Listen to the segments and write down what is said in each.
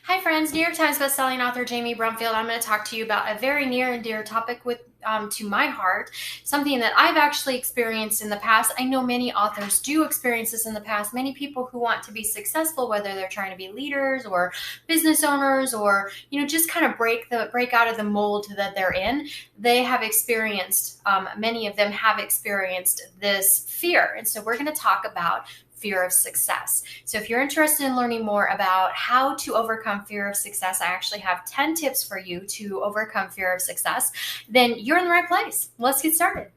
Hi friends, New York Times bestselling author Jamie Brumfield. I'm going to talk to you about a very near and dear topic to my heart, something that I've actually experienced in the past. I know many authors do experience this in the past. Many people who want to be successful, whether they're trying to be leaders or business owners or just kind of break out of the mold that they're in, they have experienced, many of them have experienced this fear. And so we're going to talk about fear of success. So if you're interested in learning more about how to overcome fear of success, I actually have 10 tips for you to overcome fear of success, then you're in the right place. Let's get started.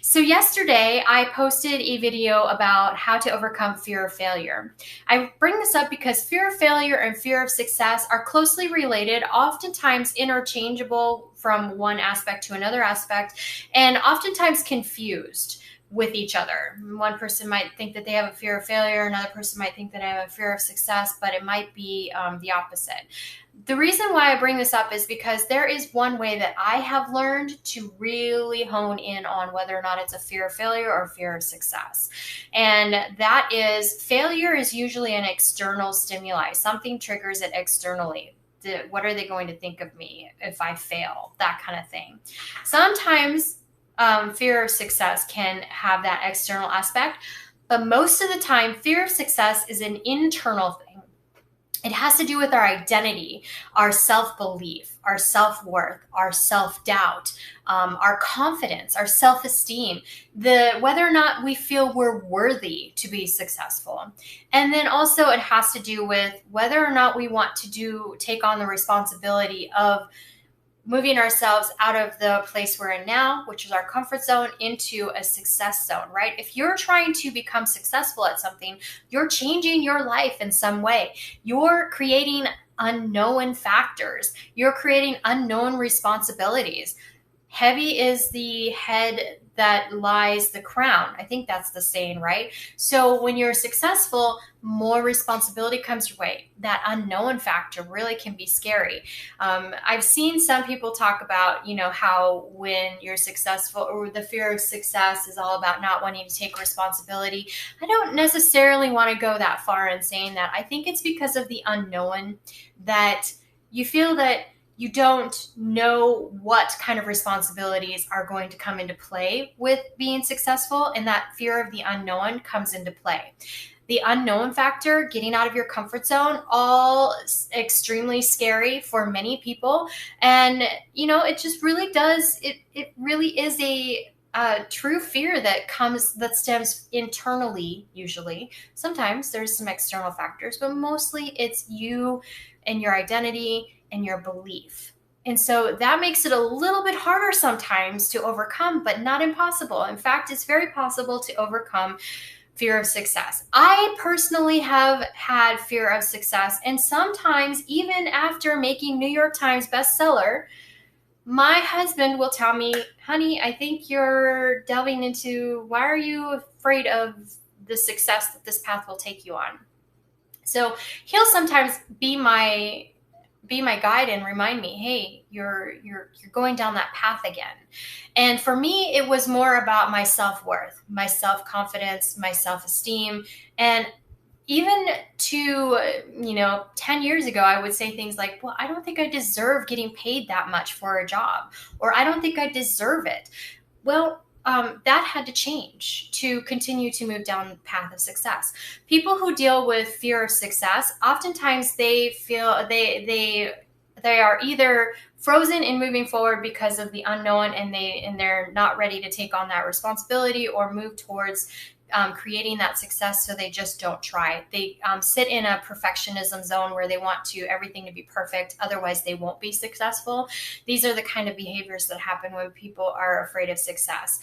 So yesterday I posted a video about how to overcome fear of failure. I bring this up because fear of failure and fear of success are closely related, oftentimes interchangeable from one aspect to another aspect, and oftentimes confused with each other. One person might think that they have a fear of failure, another person might think that I have a fear of success, but it might be the opposite. The reason why I bring this up is because there is one way that I have learned to really hone in on whether or not it's a fear of failure or fear of success. And that is, failure is usually an external stimuli. Something triggers it externally. What are they going to think of me if I fail? That kind of thing. Sometimes fear of success can have that external aspect, but most of the time, fear of success is an internal thing. It has to do with our identity, our self-belief, our self-worth, our self-doubt, our confidence, our self-esteem, whether or not we feel we're worthy to be successful. And then also it has to do with whether or not we want to take on the responsibility of moving ourselves out of the place we're in now, which is our comfort zone, into a success zone, right? If you're trying to become successful at something, you're changing your life in some way. You're creating unknown factors. You're creating unknown responsibilities. Heavy is the head that lies the crown. I think that's the saying, right? So when you're successful, more responsibility comes your way. That unknown factor really can be scary. I've seen some people talk about, how when you're successful, or the fear of success is all about not wanting to take responsibility. I don't necessarily want to go that far in saying that. I think it's because of the unknown that you feel that you don't know what kind of responsibilities are going to come into play with being successful, and that fear of the unknown comes into play. The unknown factor, getting out of your comfort zone, all extremely scary for many people. And, it just really does, it really is a true fear that stems internally, usually. Sometimes there's some external factors, but mostly it's you and your identity and your belief. And so that makes it a little bit harder sometimes to overcome, but not impossible. In fact, it's very possible to overcome fear of success. I personally have had fear of success, and sometimes even after making New York Times bestseller, my husband will tell me, honey, I think you're delving into, why are you afraid of the success that this path will take you on? So he'll sometimes be my guide and remind me, hey, you're going down that path again. And for me, it was more about my self-worth, my self-confidence, my self-esteem. And even to 10 years ago, I would say things like, well, I don't think I deserve getting paid that much for a job, or I don't think I deserve it. Well, that had to change to continue to move down the path of success. People who deal with fear of success, oftentimes they feel they are either frozen in moving forward because of the unknown, and they're not ready to take on that responsibility or move towards creating that success, so they just don't try. They sit in a perfectionism zone where they want everything to be perfect, otherwise they won't be successful. These are the kind of behaviors that happen when people are afraid of success.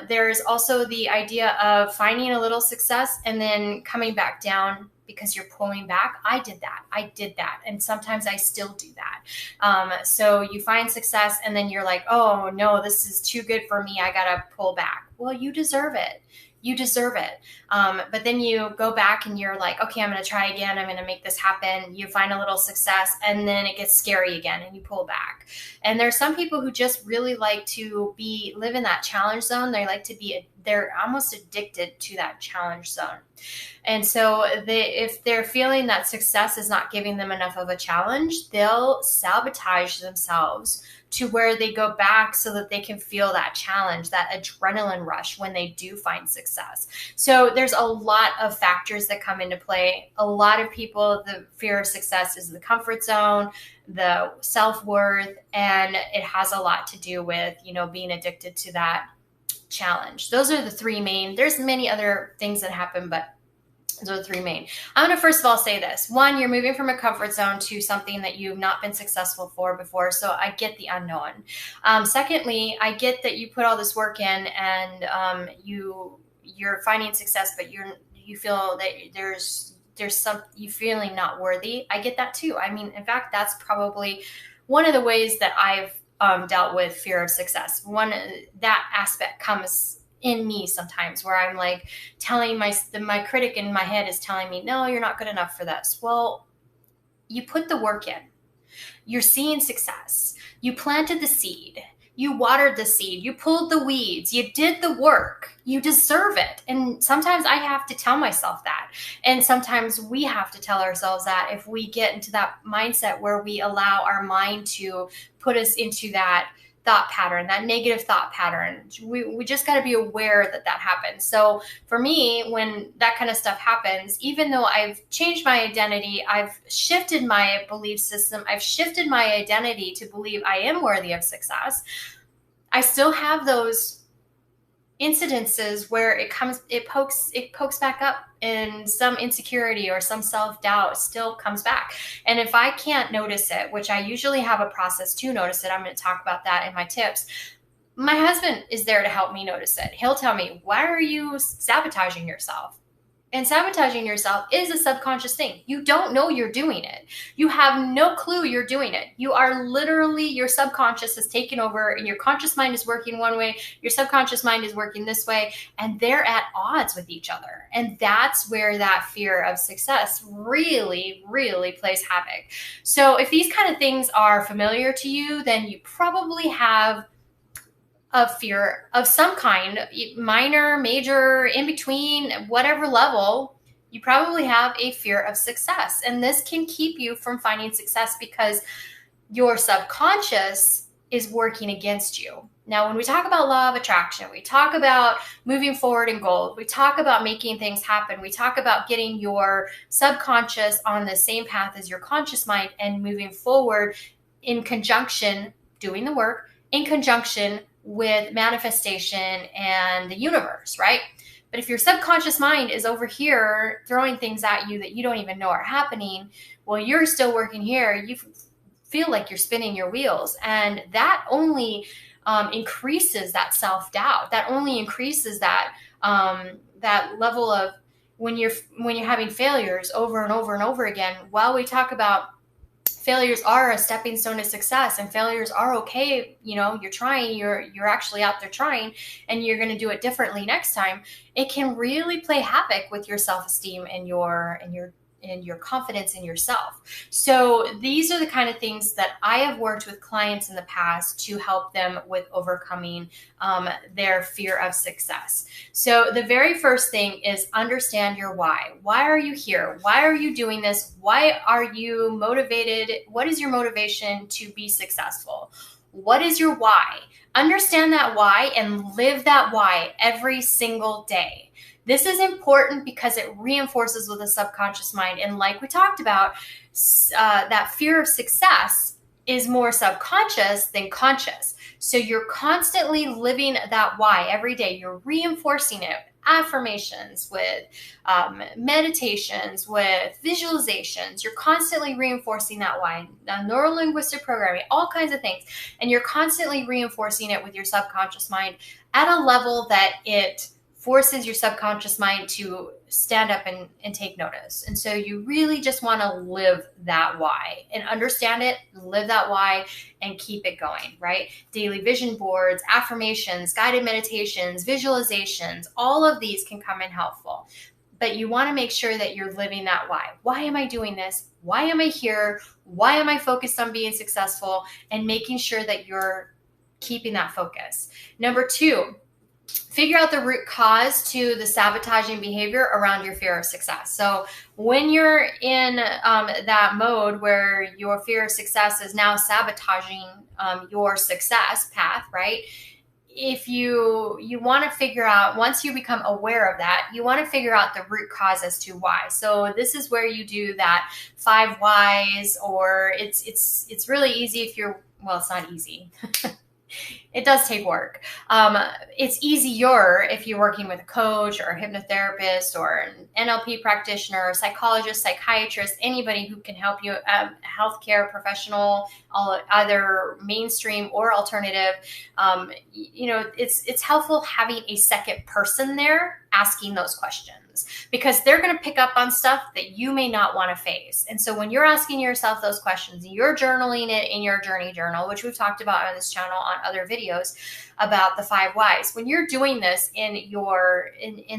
There's also the idea of finding a little success and then coming back down because you're pulling back. I did that. And sometimes I still do that. So you find success and then you're like, oh no, this is too good for me. I gotta pull back. Well, you deserve it. You deserve it. But then you go back and you're like, okay, I'm going to try again. I'm going to make this happen. You find a little success and then it gets scary again and you pull back. And there's some people who just really like to live in that challenge zone. They like to be they're almost addicted to that challenge zone. And so if they're feeling that success is not giving them enough of a challenge, they'll sabotage themselves to where they go back so that they can feel that challenge, that adrenaline rush when they do find success. So there's a lot of factors that come into play. A lot of people, the fear of success is the comfort zone, the self-worth, and it has a lot to do with, being addicted to that challenge. Those are the three main. There's many other things that happen, but those are the three main. I'm going to first of all say this. One, you're moving from a comfort zone to something that you've not been successful for before. So I get the unknown. Secondly, I get that you put all this work in and you're finding success, but you feel that there's you feeling not worthy. I get that too. I mean, in fact, that's probably one of the ways that I've dealt with fear of success. That aspect comes in me sometimes where I'm like telling my critic in my head is telling me, no, you're not good enough for this. Well, you put the work in, you're seeing success, you planted the seed, you watered the seed, you pulled the weeds, you did the work, you deserve it. And sometimes I have to tell myself that. And sometimes we have to tell ourselves that if we get into that mindset where we allow our mind to put us into that thought pattern, that negative thought pattern. We just got to be aware that happens. So for me, when that kind of stuff happens, even though I've changed my identity, I've shifted my belief system, I've shifted my identity to believe I am worthy of success, I still have those incidences where it pokes back up, and some insecurity or some self-doubt still comes back. And if I can't notice it, which I usually have a process to notice it, I'm going to talk about that in my tips. My husband is there to help me notice it. He'll tell me, why are you sabotaging yourself? And sabotaging yourself is a subconscious thing. You don't know you're doing it. You have no clue you're doing it. You are literally, your subconscious has taken over and your conscious mind is working one way, your subconscious mind is working this way, and they're at odds with each other. And that's where that fear of success really, really plays havoc. So if these kind of things are familiar to you, then you probably have of fear of some kind, minor, major, in between, whatever level, you probably have a fear of success. And this can keep you from finding success because your subconscious is working against you. Now, when we talk about law of attraction, we talk about moving forward in gold, we talk about making things happen, we talk about getting your subconscious on the same path as your conscious mind and moving forward in conjunction, doing the work, in conjunction with manifestation and the universe, right? But if your subconscious mind is over here throwing things at you that you don't even know are happening, well, you're still working here. You feel like you're spinning your wheels, and that only increases that self-doubt. That only increases that that level of when you're having failures over and over and over again. While we talk about failures are a stepping stone to success, and failures are okay. You're trying, you're actually out there trying, and you're going to do it differently next time. It can really play havoc with your self-esteem and your confidence in yourself. So these are the kind of things that I have worked with clients in the past to help them with overcoming their fear of success. So the very first thing is understand your why. Why are you here? Why are you doing this? Why are you motivated? What is your motivation to be successful? What is your why? Understand that why and live that why every single day. This is important because it reinforces with the subconscious mind. And like we talked about, that fear of success is more subconscious than conscious. So you're constantly living that why every day. You're reinforcing it. Affirmations, with meditations, with visualizations. You're constantly reinforcing that why. Neuro-linguistic programming, all kinds of things. And you're constantly reinforcing it with your subconscious mind at a level that it forces your subconscious mind to stand up and take notice. And so you really just want to live that why and understand it, live that why, and keep it going, right? Daily vision boards, affirmations, guided meditations, visualizations, all of these can come in helpful. But you want to make sure that you're living that why. Why am I doing this? Why am I here? Why am I focused on being successful? And making sure that you're keeping that focus. Number two, figure out the root cause to the sabotaging behavior around your fear of success. So when you're in that mode where your fear of success is now sabotaging your success path, right? If you want to figure out, once you become aware of that, you want to figure out the root cause as to why. So this is where you do that 5 whys, or it's really easy if you're, well, it's not easy. It does take work. It's easier if you're working with a coach or a hypnotherapist or an NLP practitioner, a psychologist, psychiatrist, anybody who can help you, a healthcare professional, either mainstream or alternative. It's helpful having a second person there asking those questions, because they're going to pick up on stuff that you may not want to face. And so when you're asking yourself those questions, you're journaling it in your journey journal, which we've talked about on this channel on other videos about the 5 whys. When you're doing this in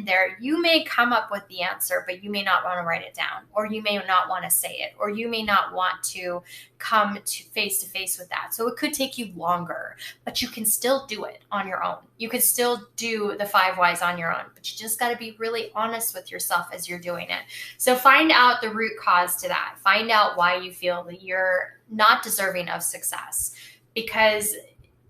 there, you may come up with the answer, but you may not want to write it down, or you may not want to say it, or you may not want to come to face with that. So it could take you longer, but you can still do it on your own. You can still do the 5 whys on your own, but you just got to be really honest with yourself as you're doing it. So find out the root cause to that. Find out why you feel that you're not deserving of success, because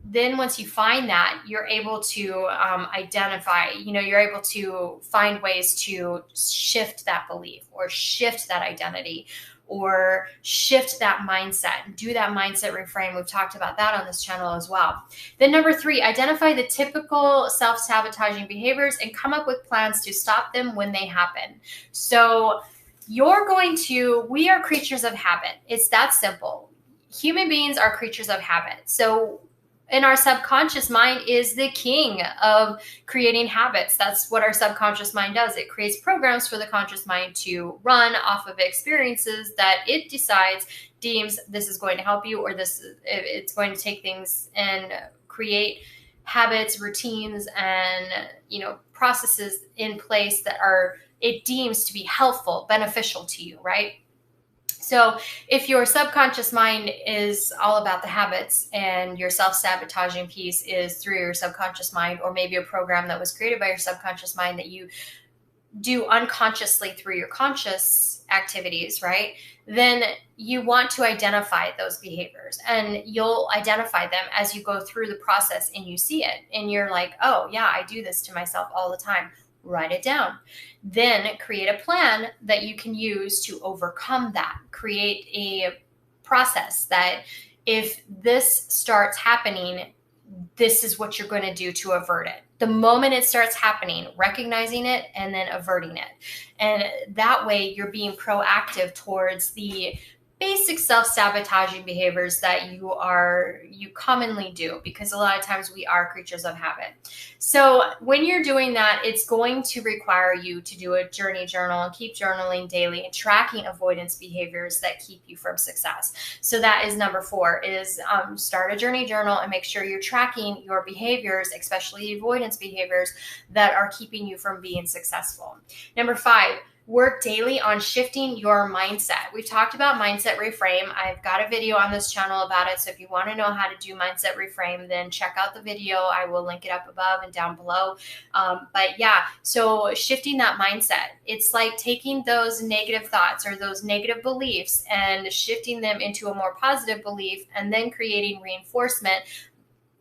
then once you find that, you're able to identify, you're able to find ways to shift that belief or shift that identity or shift that mindset, do that mindset reframe. We've talked about that on this channel as well. Then number 3, identify the typical self-sabotaging behaviors and come up with plans to stop them when they happen. So we are creatures of habit. It's that simple. Human beings are creatures of habit. So and our subconscious mind is the king of creating habits. That's what our subconscious mind does. It creates programs for the conscious mind to run off of experiences that it deems this is going to help you, or it's going to take things and create habits, routines, and processes in place that it deems to be helpful, beneficial to you, right? So if your subconscious mind is all about the habits and your self-sabotaging piece is through your subconscious mind, or maybe a program that was created by your subconscious mind that you do unconsciously through your conscious activities, right? Then you want to identify those behaviors, and you'll identify them as you go through the process and you see it. And you're like, oh yeah, I do this to myself all the time. Write it down. Then create a plan that you can use to overcome that. Create a process that if this starts happening, this is what you're going to do to avert it. The moment it starts happening, recognizing it and then averting it. And that way you're being proactive towards the basic self-sabotaging behaviors that you commonly do, because a lot of times we are creatures of habit. So when you're doing that, it's going to require you to do a journey journal and keep journaling daily and tracking avoidance behaviors that keep you from success. So that is number 4, is start a journey journal and make sure you're tracking your behaviors, especially avoidance behaviors that are keeping you from being successful. Number 5, work daily on shifting your mindset. We've talked about mindset reframe. I've got a video on this channel about it. So if you want to know how to do mindset reframe, then check out the video. I will link it up above and down below. But yeah, so shifting that mindset, it's like taking those negative thoughts or those negative beliefs and shifting them into a more positive belief, and then creating reinforcement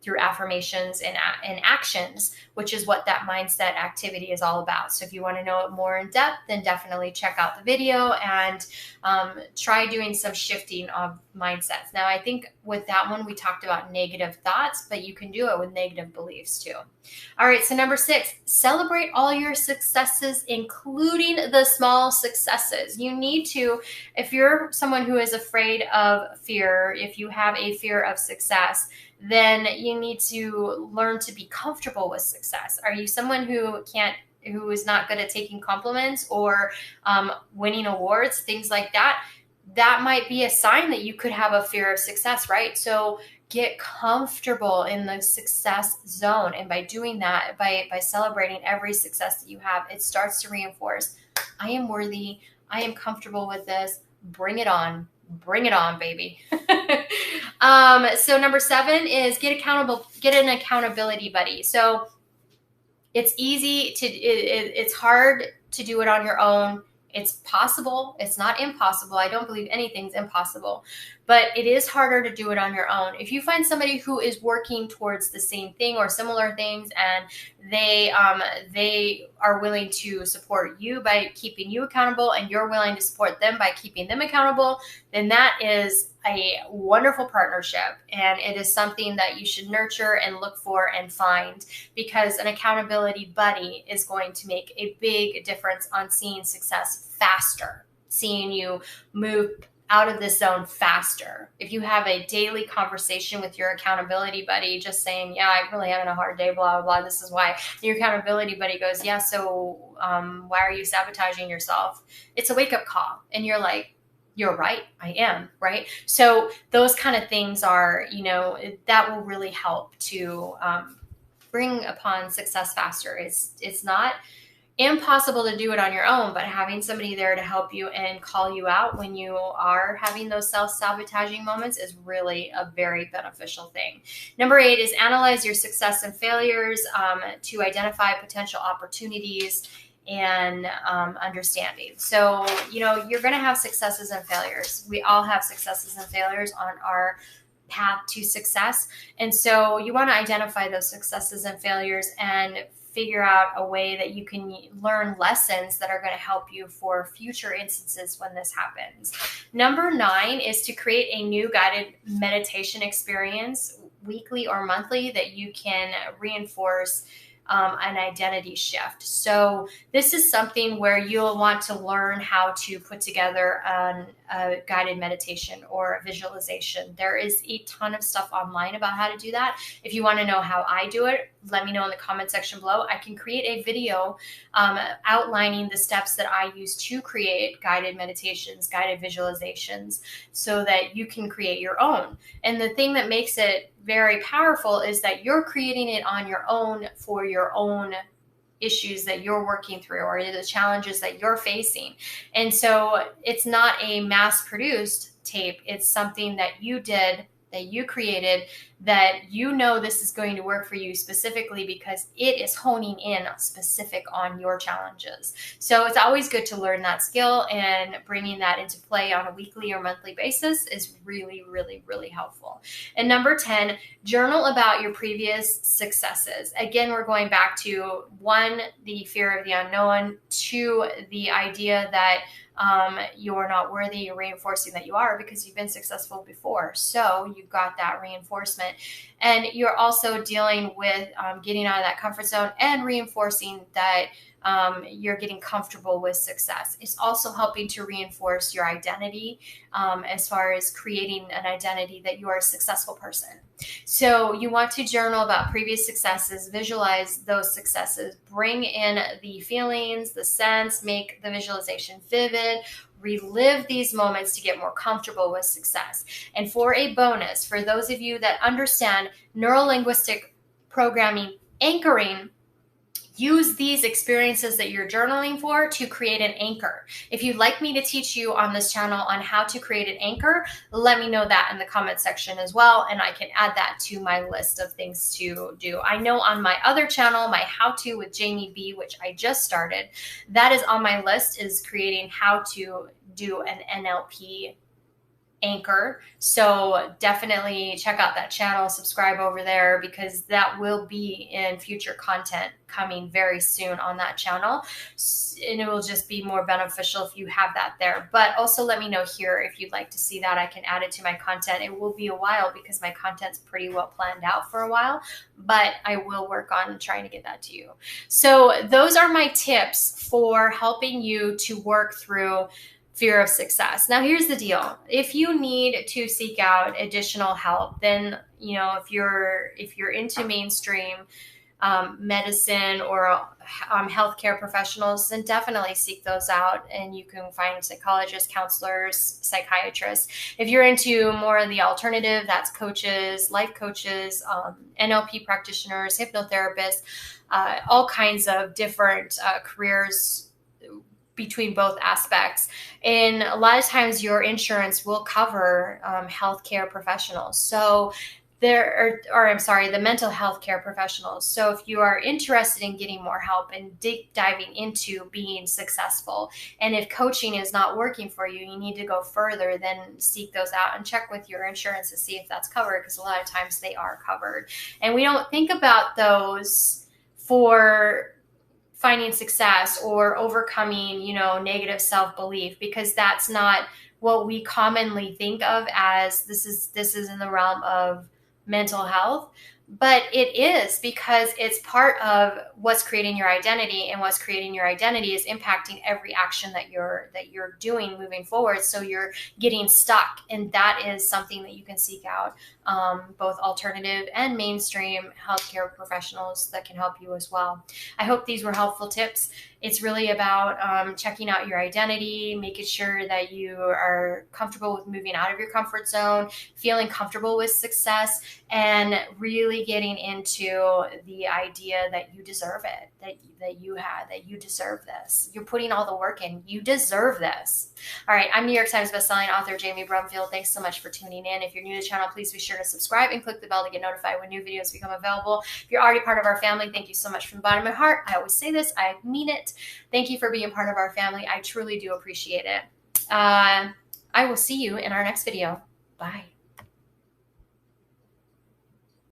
through affirmations and actions, which is what that mindset activity is all about. So if you want to know it more in depth, then definitely check out the video and try doing some shifting of mindsets. Now, I think with that one, we talked about negative thoughts, but you can do it with negative beliefs too. All right, so number 6, celebrate all your successes, including the small successes. You need to, if you're someone who is afraid of fear, if you have a fear of success, then you need to learn to be comfortable with success. Are you someone who is not good at taking compliments or winning awards, things like that? That might be a sign that you could have a fear of success, right? So get comfortable in the success zone. And by doing that, by celebrating every success that you have, it starts to reinforce, I am worthy. I am comfortable with this. Bring it on. Bring it on, baby. So number 7 is get an accountability buddy. So It's easy to, it's hard to do it on your own. It's possible. It's not impossible. I don't believe anything's impossible, but it is harder to do it on your own. If you find somebody who is working towards the same thing or similar things, and they are willing to support you by keeping you accountable, and you're willing to support them by keeping them accountable, then that is a wonderful partnership, and it is something that you should nurture and look for and find, because an accountability buddy is going to make a big difference on seeing success faster, seeing you move out of this zone faster. If you have a daily conversation with your accountability buddy, just saying, yeah, I'm really having a hard day, blah, blah, blah, this is why. Your accountability buddy goes, yeah, so why are you sabotaging yourself? It's a wake-up call. And you're like, you're right, I am, right? So those kind of things are, that will really help to bring upon success faster. It's not impossible to do it on your own, but having somebody there to help you and call you out when you are having those self-sabotaging moments is really a very beneficial thing. Number 8 is analyze your success and failures to identify potential opportunities and understanding. So, you're going to have successes and failures. We all have successes and failures on our path to success. And so you want to identify those successes and failures and figure out a way that you can learn lessons that are going to help you for future instances when this happens. Number 9 is to create a new guided meditation experience, weekly or monthly, that you can reinforce an identity shift. So this is something where you'll want to learn how to put together a guided meditation or a visualization. There is a ton of stuff online about how to do that. If you want to know how I do it, let me know in the comment section below. I can create a video outlining the steps that I use to create guided meditations, guided visualizations, so that you can create your own. And the thing that makes it very powerful is that you're creating it on your own for your own issues that you're working through or the challenges that you're facing. And so it's not a mass-produced tape. It's something that you did, that you created, that this is going to work for you specifically because it is honing in specific on your challenges. So it's always good to learn that skill, and bringing that into play on a weekly or monthly basis is really, really, really helpful. And number 10, journal about your previous successes. Again, we're going back to 1, the fear of the unknown, 2, the idea that you're not worthy. You're reinforcing that you are because you've been successful before. So you've got that reinforcement. And you're also dealing with getting out of that comfort zone and reinforcing that you're getting comfortable with success. It's also helping to reinforce your identity as far as creating an identity that you are a successful person. So you want to journal about previous successes, visualize those successes, bring in the feelings, the sense, make the visualization vivid, relive these moments to get more comfortable with success. And for a bonus, for those of you that understand neuro-linguistic programming anchoring, use these experiences that you're journaling for to create an anchor. If you'd like me to teach you on this channel on how to create an anchor, let me know that in the comment section as well, and I can add that to my list of things to do. I know on my other channel, my How To with Jamie B, which I just started, that is on my list, is creating how to do an NLP anchor. So definitely check out that channel, subscribe over there, because that will be in future content coming very soon on that channel. And it will just be more beneficial if you have that there. But also let me know here if you'd like to see that. I can add it to my content. It will be a while because my content's pretty well planned out for a while, but I will work on trying to get that to you. So those are my tips for helping you to work through fear of success. Now, here's the deal. If you need to seek out additional help, then, if you're into mainstream medicine or healthcare professionals, then definitely seek those out. And you can find psychologists, counselors, psychiatrists. If you're into more of the alternative, that's coaches, life coaches, NLP practitioners, hypnotherapists, all kinds of different careers between both aspects. And a lot of times your insurance will cover healthcare professionals. So the mental health care professionals. So if you are interested in getting more help and diving into being successful, and if coaching is not working for you, you need to go further, then seek those out and check with your insurance to see if that's covered, because a lot of times they are covered. And we don't think about those for finding success or overcoming, negative self-belief, because that's not what we commonly think of as this is in the realm of mental health. But it is, because it's part of what's creating your identity, and what's creating your identity is impacting every action that you're doing moving forward. So you're getting stuck, and that is something that you can seek out, both alternative and mainstream healthcare professionals that can help you as well. I hope these were helpful tips. It's really about checking out your identity, making sure that you are comfortable with moving out of your comfort zone, feeling comfortable with success, and really getting into the idea that you deserve it, that you deserve this. You're putting all the work in. You deserve this. All right, I'm New York Times bestselling author Jamie Brumfield. Thanks so much for tuning in. If you're new to the channel, please be sure to subscribe and click the bell to get notified when new videos become available. If you're already part of our family, thank you so much from the bottom of my heart. I always say this, I mean it. Thank you for being part of our family. I truly do appreciate it. I will see you in our next video. Bye.